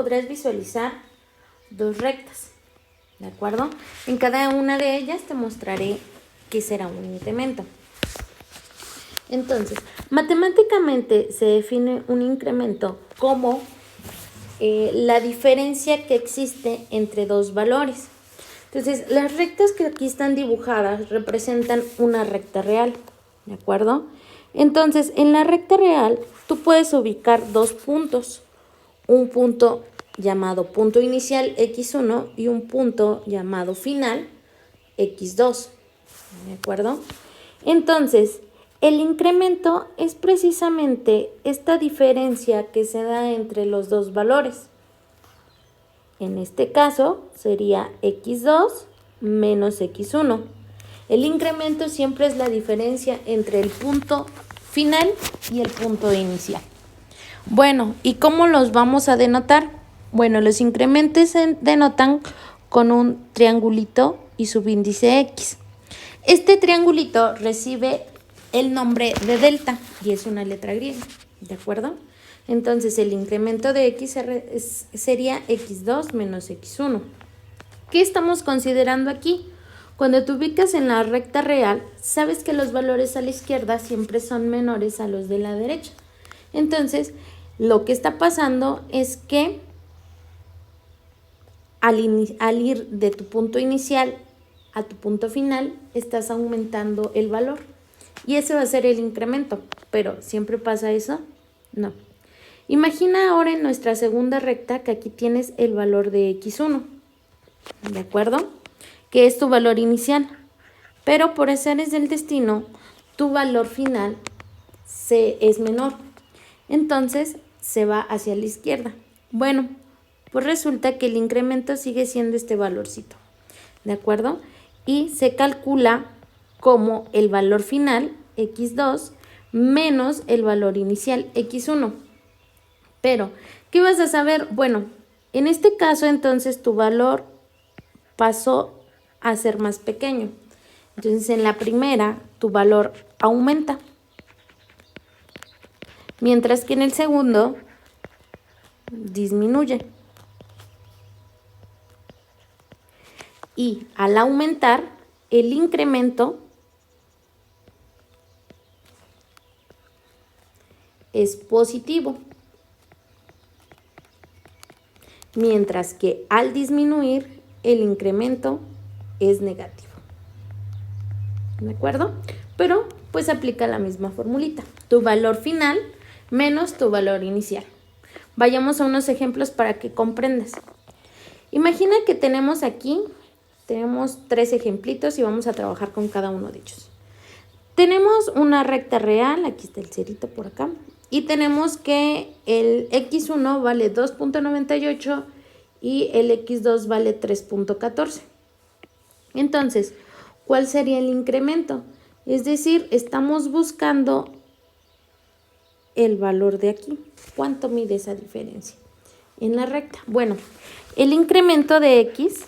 podrás visualizar dos rectas, ¿de acuerdo? En cada una de ellas te mostraré qué será un incremento. Entonces, matemáticamente se define un incremento como la diferencia que existe entre dos valores. Entonces, las rectas que aquí están dibujadas representan una recta real, ¿de acuerdo? Entonces, en la recta real, tú puedes ubicar dos puntos. Un punto llamado punto inicial x1 y un punto llamado final x2, ¿de acuerdo? Entonces, el incremento es precisamente esta diferencia que se da entre los dos valores. En este caso sería x2 menos x1. El incremento siempre es la diferencia entre el punto final y el punto inicial. Bueno, ¿y cómo los vamos a denotar? Bueno, los incrementos se denotan con un triangulito y subíndice x. Este triangulito recibe el nombre de delta y es una letra griega, ¿de acuerdo? Entonces el incremento de x sería x2 menos x1. ¿Qué estamos considerando aquí? Cuando te ubicas en la recta real, sabes que los valores a la izquierda siempre son menores a los de la derecha. Entonces, lo que está pasando es que al ir de tu punto inicial a tu punto final, estás aumentando el valor. Y ese va a ser el incremento. Pero, ¿siempre pasa eso? No. Imagina ahora en nuestra segunda recta que aquí tienes el valor de x1. ¿De acuerdo? Que es tu valor inicial. Pero por azares del destino, tu valor final es menor. Entonces, se va hacia la izquierda. Bueno, pues resulta que el incremento sigue siendo este valorcito. ¿De acuerdo? Y se calcula como el valor final, x2, menos el valor inicial, x1. Pero, ¿qué vas a saber? Bueno, en este caso, entonces, tu valor pasó a ser más pequeño. Entonces, en la primera, tu valor aumenta. Mientras que en el segundo, disminuye. Y al aumentar, el incremento es positivo. Mientras que al disminuir, el incremento es negativo. ¿De acuerdo? Pero pues aplica la misma formulita. Tu valor final menos tu valor inicial. Vayamos a unos ejemplos para que comprendas. Imagina que tenemos aquí, tenemos 3 ejemplitos y vamos a trabajar con cada uno de ellos. Tenemos una recta real, aquí está el cerito por acá, y tenemos que el x1 vale 2.98 y el x2 vale 3.14. Entonces, ¿cuál sería el incremento? Es decir, estamos buscando el valor de aquí. ¿Cuánto mide esa diferencia en la recta? Bueno, el incremento de x,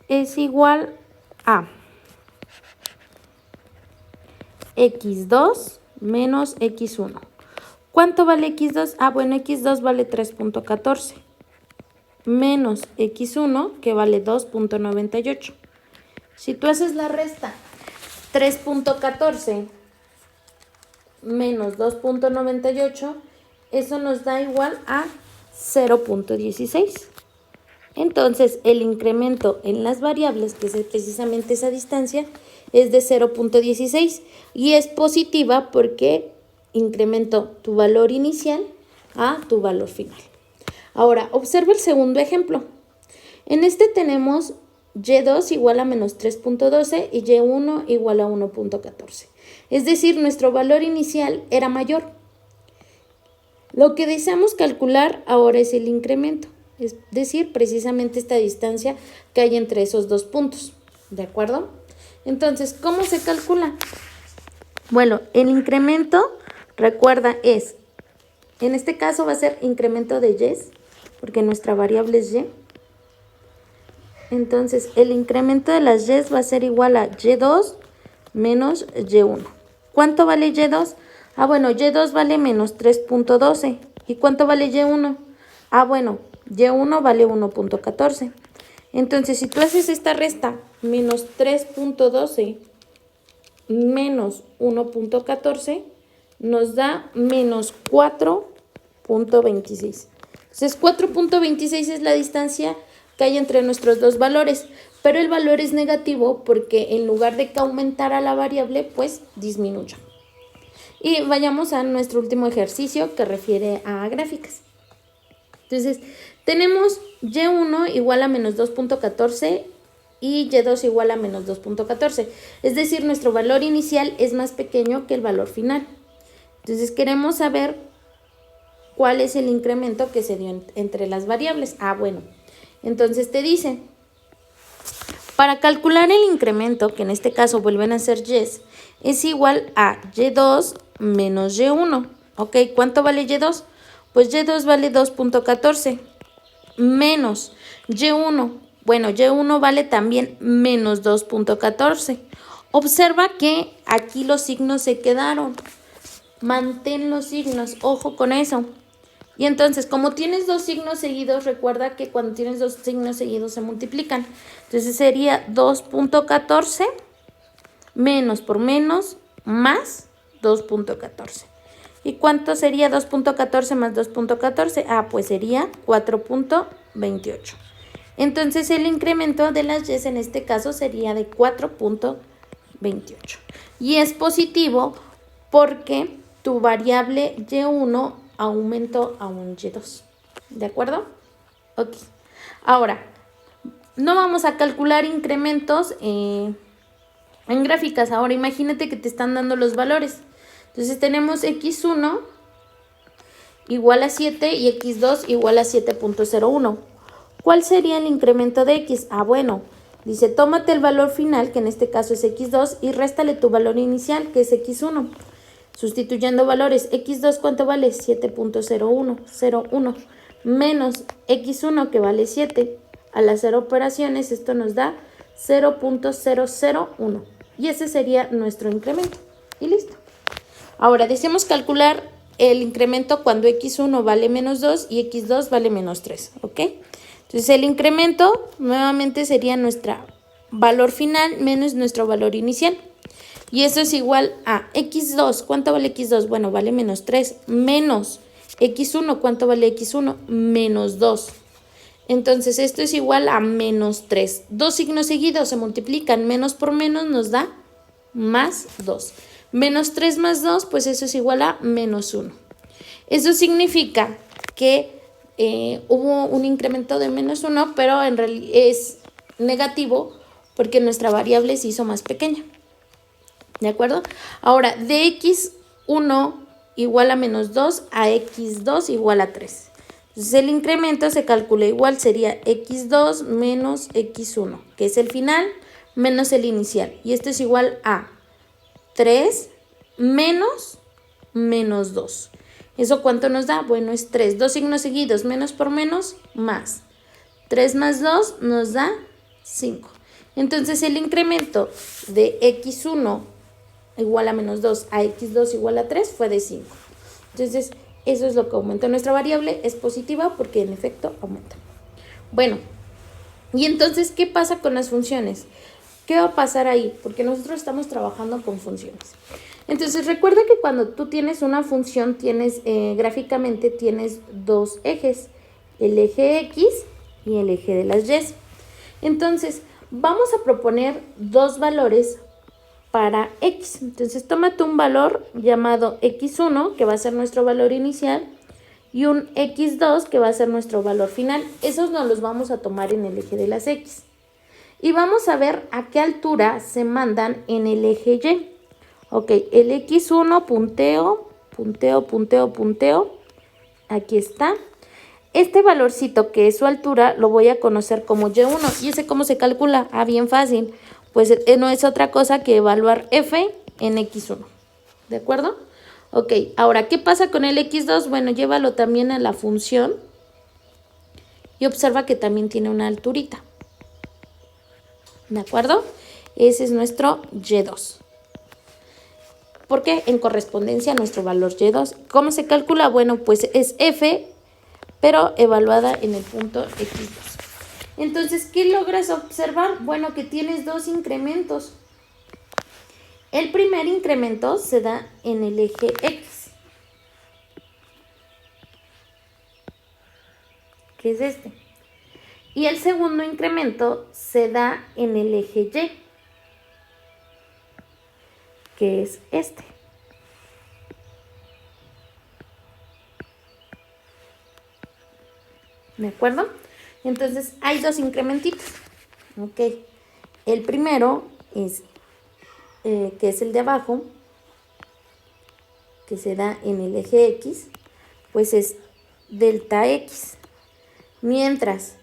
es igual a x2 menos x1. ¿Cuánto vale x2? Ah, bueno, x2 vale 3.14 menos x1 que vale 2.98. Si tú haces la resta, 3.14 menos 2.98, eso nos da igual a 0.16. Entonces, el incremento en las variables, que es precisamente esa distancia, es de 0.16 y es positiva porque incrementó tu valor inicial a tu valor final. Ahora, observa el segundo ejemplo. En este tenemos y2 igual a menos 3.12 y y1 igual a 1.14. Es decir, nuestro valor inicial era mayor. Lo que deseamos calcular ahora es el incremento, es decir, precisamente esta distancia que hay entre esos dos puntos, ¿de acuerdo? Entonces, ¿cómo se calcula? Bueno, el incremento, recuerda, en este caso va a ser incremento de y, porque nuestra variable es y. Entonces, el incremento de las y va a ser igual a y2 menos Y1. ¿Cuánto vale Y2? Ah, bueno, Y2 vale menos 3.12. ¿Y cuánto vale Y1? Ah, bueno, Y1 vale 1.14. Entonces, si tú haces esta resta, menos 3.12 menos 1.14, nos da menos 4.26. Entonces, 4.26 es la distancia que hay entre nuestros dos valores, pero el valor es negativo porque en lugar de que aumentara la variable, pues disminuya. Y vayamos a nuestro último ejercicio que refiere a gráficas. Entonces, tenemos Y1 igual a menos 2.14 y Y2 igual a menos 2.14. Es decir, nuestro valor inicial es más pequeño que el valor final. Entonces, queremos saber cuál es el incremento que se dio entre las variables. Ah, bueno. Entonces, te dice, para calcular el incremento, que en este caso vuelven a ser Y, es igual a Y2 menos Y1. ¿Ok? ¿Cuánto vale Y2? Pues Y2 vale 2.14 menos Y1. Bueno, Y1 vale también menos 2.14. Observa que aquí los signos se quedaron. Mantén los signos, ojo con eso. Y entonces, como tienes dos signos seguidos, recuerda que cuando tienes dos signos seguidos se multiplican. Entonces sería 2.14 menos por menos más 2.14. ¿Y cuánto sería 2.14 más 2.14? Ah, pues sería 4.28. Entonces el incremento de las Y en este caso sería de 4.28. Y es positivo porque tu variable Y1 aumentó a un Y2. ¿De acuerdo? Ok. Ahora, no vamos a calcular incrementos en gráficas. Ahora imagínate que te están dando los valores. Entonces tenemos X1 igual a 7 y X2 igual a 7.01. ¿Cuál sería el incremento de X? Ah, bueno, dice, tómate el valor final, que en este caso es X2, y réstale tu valor inicial, que es X1. Sustituyendo valores, X2, ¿cuánto vale? 7.01, menos X1, que vale 7. Al hacer operaciones, esto nos da 0.001. Y ese sería nuestro incremento. Y listo. Ahora, deseamos calcular el incremento cuando X1 vale menos 2 y X2 vale menos 3, ¿ok? Entonces, el incremento nuevamente sería nuestro valor final menos nuestro valor inicial. Y eso es igual a X2. ¿Cuánto vale X2? Bueno, vale menos 3 menos X1. ¿Cuánto vale X1? Menos 2. Entonces, esto es igual a menos 3. Dos signos seguidos se multiplican. Menos por menos nos da más 2. Menos 3 más 2, pues eso es igual a menos 1. Eso significa que hubo un incremento de menos 1, pero en realidad es negativo porque nuestra variable se hizo más pequeña. ¿De acuerdo? Ahora, de X1 igual a menos 2 a X2 igual a 3. Entonces, el incremento se calcula igual, sería X2 menos X1, que es el final, menos el inicial. Y esto es igual a 3 menos 2. ¿Eso cuánto nos da? Bueno, es 3. Dos signos seguidos, menos por menos, más. 3 más 2 nos da 5. Entonces, el incremento de X1 igual a menos 2 a X2 igual a 3 fue de 5. Entonces, eso es lo que aumenta. Nuestra variable es positiva porque en efecto aumenta. Bueno, y entonces, ¿qué pasa con las funciones? ¿Qué va a pasar ahí? Porque nosotros estamos trabajando con funciones. Entonces, recuerda que cuando tú tienes una función, gráficamente tienes dos ejes, el eje X y el eje de las Y. Entonces, vamos a proponer dos valores para X. Entonces, tómate un valor llamado X1, que va a ser nuestro valor inicial, y un X2, que va a ser nuestro valor final. Esos nos los vamos a tomar en el eje de las X. Y vamos a ver a qué altura se mandan en el eje Y. Ok, el X1, punteo. Aquí está. Este valorcito que es su altura lo voy a conocer como Y1. ¿Y ese cómo se calcula? Ah, bien fácil. Pues no es otra cosa que evaluar F en X1. ¿De acuerdo? Ok, ahora, ¿qué pasa con el X2? Bueno, llévalo también a la función y observa que también tiene una alturita. ¿De acuerdo? Ese es nuestro Y2. porque en correspondencia a nuestro valor y2. ¿Cómo se calcula? Bueno, pues es f, pero evaluada en el punto x2. Entonces, ¿qué logras observar? Bueno, que tienes dos incrementos. El primer incremento se da en el eje X, que es este. Y el segundo incremento se da en el eje Y, que es este. ¿De acuerdo? Entonces, hay dos incrementitos. Ok. El primero es, que es el de abajo, que se da en el eje X, pues es delta X. Mientras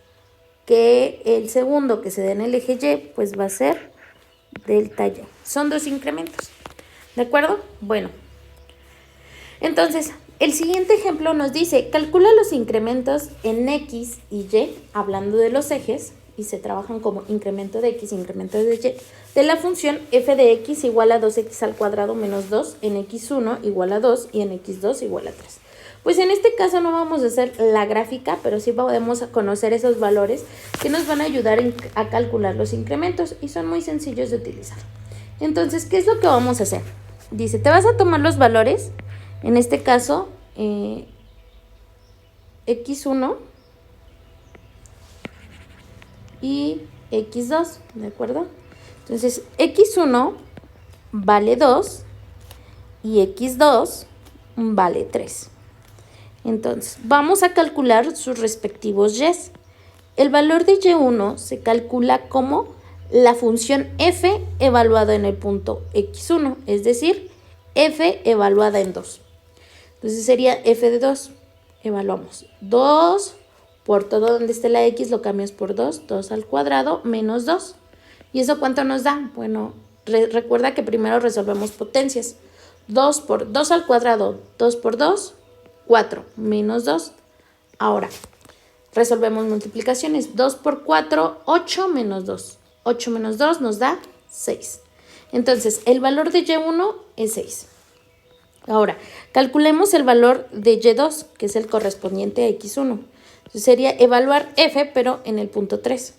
que el segundo, que se da en el eje Y, pues va a ser delta Y. Son dos incrementos. ¿De acuerdo? Bueno. Entonces, el siguiente ejemplo nos dice, calcula los incrementos en X y Y, hablando de los ejes, y se trabajan como incremento de X, incremento de Y, de la función f de X igual a 2x al cuadrado menos 2 en X1 igual a 2 y en X2 igual a 3. Pues en este caso no vamos a hacer la gráfica, pero sí podemos conocer esos valores que nos van a ayudar a calcular los incrementos y son muy sencillos de utilizar. Entonces, ¿qué es lo que vamos a hacer? Dice, te vas a tomar los valores, en este caso, X1 y X2, ¿de acuerdo? Entonces, X1 vale 2 y X2 vale 3. Entonces, vamos a calcular sus respectivos y's. El valor de y1 se calcula como la función f evaluada en el punto x1, es decir, f evaluada en 2. Entonces sería f de 2. Evaluamos 2 por todo donde esté la x, lo cambias por 2, 2 al cuadrado menos 2. ¿Y eso cuánto nos da? Bueno, recuerda que primero resolvemos potencias. 2 por 2 al cuadrado, 2 por 2, 4, menos 2. Ahora, resolvemos multiplicaciones. 2 por 4, 8 menos 2. 8 menos 2 nos da 6. Entonces, el valor de y1 es 6. Ahora, calculemos el valor de y2, que es el correspondiente a x1. Entonces, sería evaluar f, pero en el punto 3.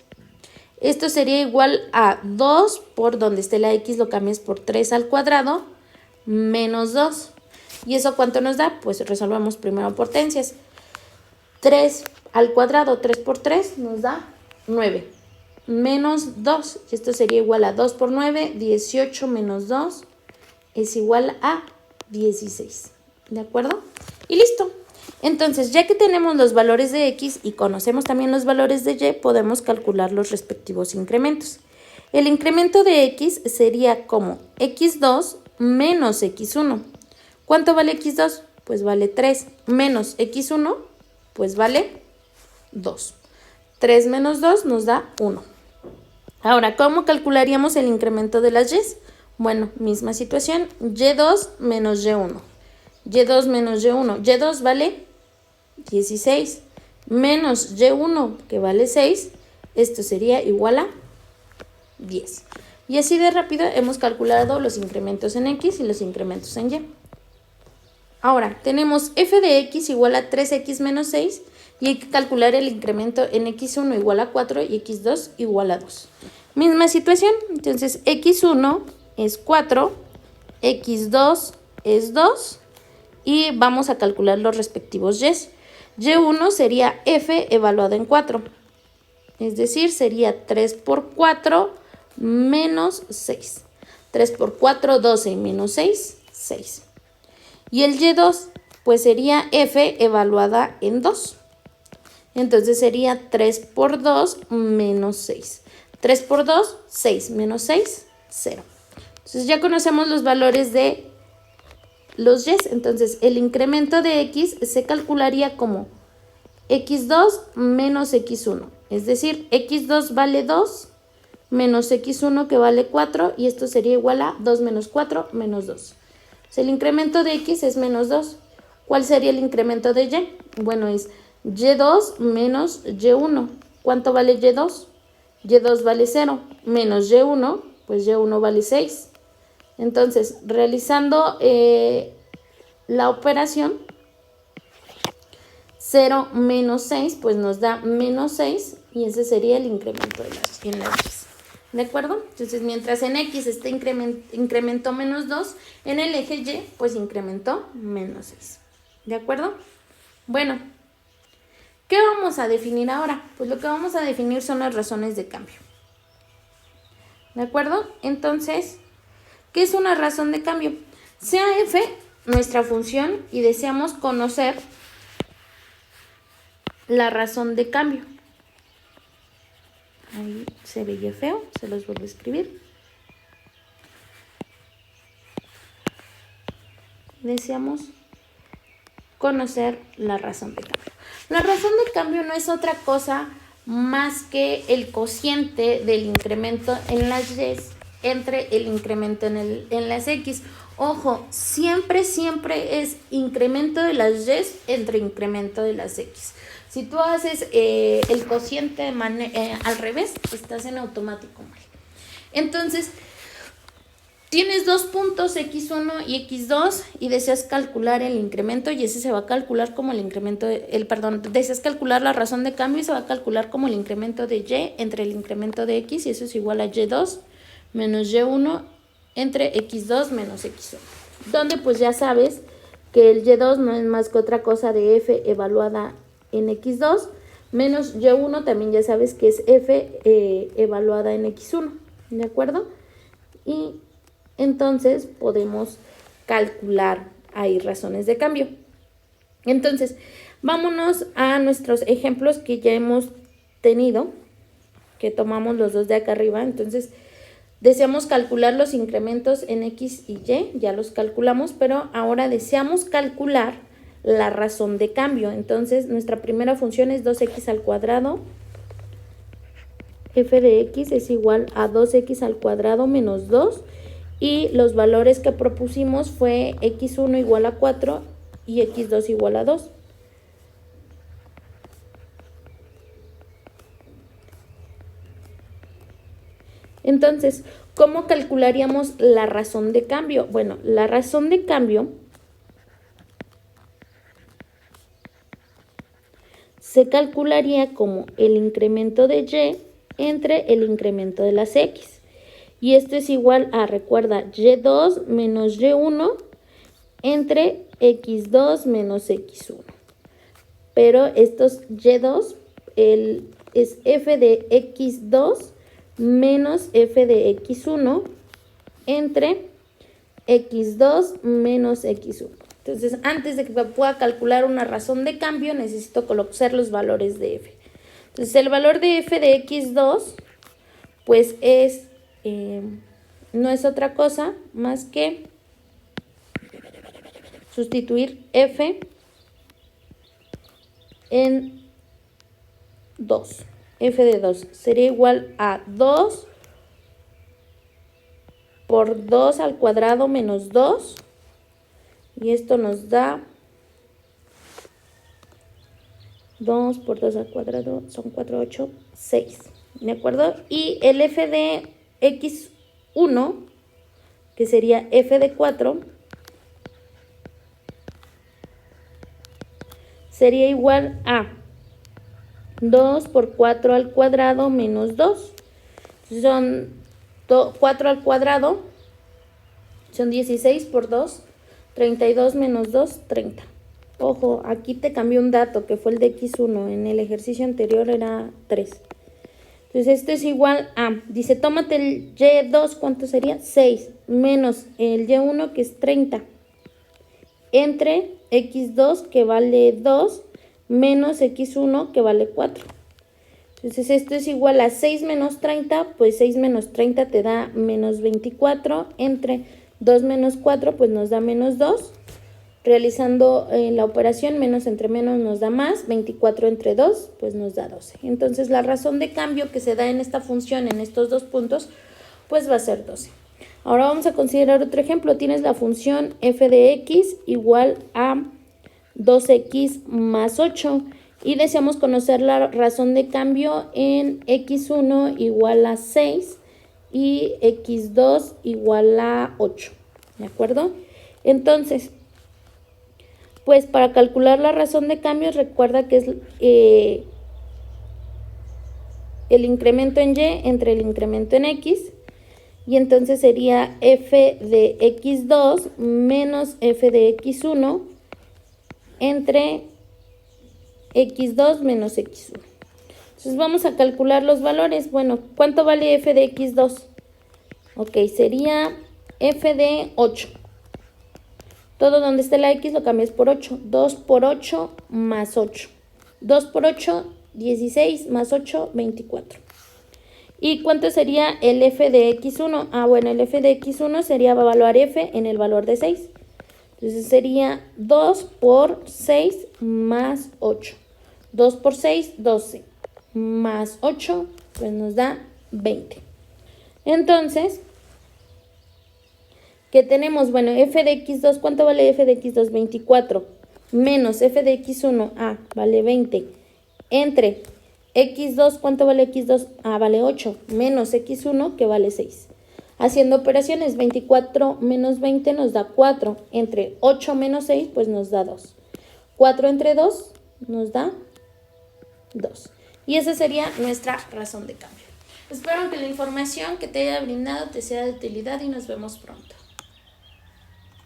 Esto sería igual a 2 por donde esté la x, lo cambias por 3 al cuadrado, menos 2. ¿Y eso cuánto nos da? Pues resolvamos primero potencias. 3 al cuadrado, 3 por 3 nos da 9. Menos 2. Esto sería igual a 2 por 9, 18 menos 2 es igual a 16. ¿De acuerdo? Y listo. Entonces, ya que tenemos los valores de x y conocemos también los valores de y, podemos calcular los respectivos incrementos. El incremento de x sería como x2 menos x1. ¿Cuánto vale x2? Pues vale 3. Menos x1, pues vale 2. 3 menos 2 nos da 1. Ahora, ¿cómo calcularíamos el incremento de las y's? Bueno, misma situación, y2 menos y1. y2 menos y1. y2 vale 16 menos y1, que vale 6. Esto sería igual a 10. Y así de rápido hemos calculado los incrementos en x y los incrementos en y. Ahora, tenemos f de x igual a 3x menos 6 y hay que calcular el incremento en x1 igual a 4 y x2 igual a 2. Misma situación, entonces x1 es 4, x2 es 2 y vamos a calcular los respectivos y's. y1 sería f evaluado en 4, es decir, sería 3 por 4 menos 6. 3 por 4, 12 menos 6, 6. Y el y2, pues sería f evaluada en 2. Entonces sería 3 por 2 menos 6. 3 por 2, 6 menos 6, 0. Entonces ya conocemos los valores de los y's. Entonces el incremento de x se calcularía como x2 menos x1. Es decir, x2 vale 2 menos x1 que vale 4 y esto sería igual a 2 menos 4 menos 2. El incremento de x es menos 2. ¿Cuál sería el incremento de y? Bueno, es y2 menos y1. ¿Cuánto vale y2? y2 vale 0 menos y1, pues y1 vale 6. Entonces, realizando la operación, 0 menos 6, pues nos da menos 6 y ese sería el incremento en la X. ¿De acuerdo? Entonces, mientras en X incrementó menos 2, en el eje Y, pues incrementó menos 6. ¿De acuerdo? Bueno, ¿qué vamos a definir ahora? Pues lo que vamos a definir son las razones de cambio. ¿De acuerdo? Entonces, ¿qué es una razón de cambio? Sea f nuestra función y deseamos conocer la razón de cambio. Ahí se veía feo, se los vuelvo a escribir. Deseamos conocer la razón de cambio. La razón de cambio no es otra cosa más que el cociente del incremento en las y entre el incremento en las x. Ojo, siempre es incremento de las y entre incremento de las x. Si tú haces el cociente al revés, estás en automático mal. Entonces, tienes dos puntos x1 y x2 y deseas calcular el incremento y ese se va a calcular como el incremento, deseas calcular la razón de cambio y se va a calcular como el incremento de y entre el incremento de x y eso es igual a y2 menos y1 entre x2 menos x1. Donde pues ya sabes que el y2 no es más que otra cosa de f evaluada en x2 menos y1 también ya sabes que es f evaluada en x1. ¿De acuerdo? Y entonces podemos calcular ahí razones de cambio. Entonces, vámonos a nuestros ejemplos que ya hemos tenido, que tomamos los dos de acá arriba. Entonces, deseamos calcular los incrementos en X y Y, ya los calculamos, pero ahora deseamos calcular la razón de cambio. Entonces, nuestra primera función es 2x al cuadrado. F de X es igual a 2x al cuadrado menos 2. Y los valores que propusimos fue x1 igual a 4 y x2 igual a 2. Entonces, ¿cómo calcularíamos la razón de cambio? Bueno, la razón de cambio se calcularía como el incremento de y entre el incremento de las x. Y esto es igual a, recuerda, y2 menos y1 entre x2 menos x1. Pero estos y2 es f de x2 menos f de x1 entre x2 menos x1. Entonces, antes de que pueda calcular una razón de cambio, necesito conocer los valores de f. Entonces, el valor de f de x2, pues no es otra cosa más que sustituir f en 2. F de 2 sería igual a 2 por 2 al cuadrado menos 2. Y esto nos da 2 por 2 al cuadrado, son 4, 8, 6. ¿De acuerdo? Y el f de x1, que sería f de 4, sería igual a 2 por 4 al cuadrado menos 2. Son 4 al cuadrado, son 16 por 2, 32 menos 2, 30. Ojo, aquí te cambié un dato que fue el de x1, en el ejercicio anterior era 3. Entonces esto es igual a, dice, tómate el y2, ¿cuánto sería? 6, menos el y1 que es 30, entre x2 que vale 2, menos x1 que vale 4. Entonces esto es igual a 6 menos 30, pues 6 menos 30 te da menos 24, entre 2 menos 4 pues nos da menos 2. Realizando la operación menos entre menos nos da más, 24 entre 2 pues nos da 12. Entonces la razón de cambio que se da en esta función en estos dos puntos pues va a ser 12. Ahora vamos a considerar otro ejemplo. Tienes la función f de x igual a 2x más 8 y deseamos conocer la razón de cambio en x1 igual a 6 y x2 igual a 8, ¿de acuerdo? Entonces, pues para calcular la razón de cambios, recuerda que es el incremento en y entre el incremento en x, y entonces sería f de x2 menos f de x1 entre x2 menos x1. Entonces vamos a calcular los valores. Bueno, ¿cuánto vale f de x2? Ok, sería f de 8. Todo donde esté la x lo cambias por 8. 2 por 8 más 8. 2 por 8, 16 más 8, 24. ¿Y cuánto sería el f de x1? Ah, bueno, el f de x1 sería evaluar f en el valor de 6. Entonces sería 2 por 6 más 8. 2 por 6, 12. Más 8, pues nos da 20. Entonces, ¿qué tenemos? Bueno, f de x2, ¿cuánto vale f de x2? 24. Menos f de x1, vale 20. Entre x2, ¿cuánto vale x2? Vale 8. Menos x1, que vale 6. Haciendo operaciones, 24 menos 20 nos da 4. Entre 8 menos 6, pues nos da 2. 4 entre 2 nos da 2. Y esa sería nuestra razón de cambio. Espero que la información que te haya brindado te sea de utilidad y nos vemos pronto.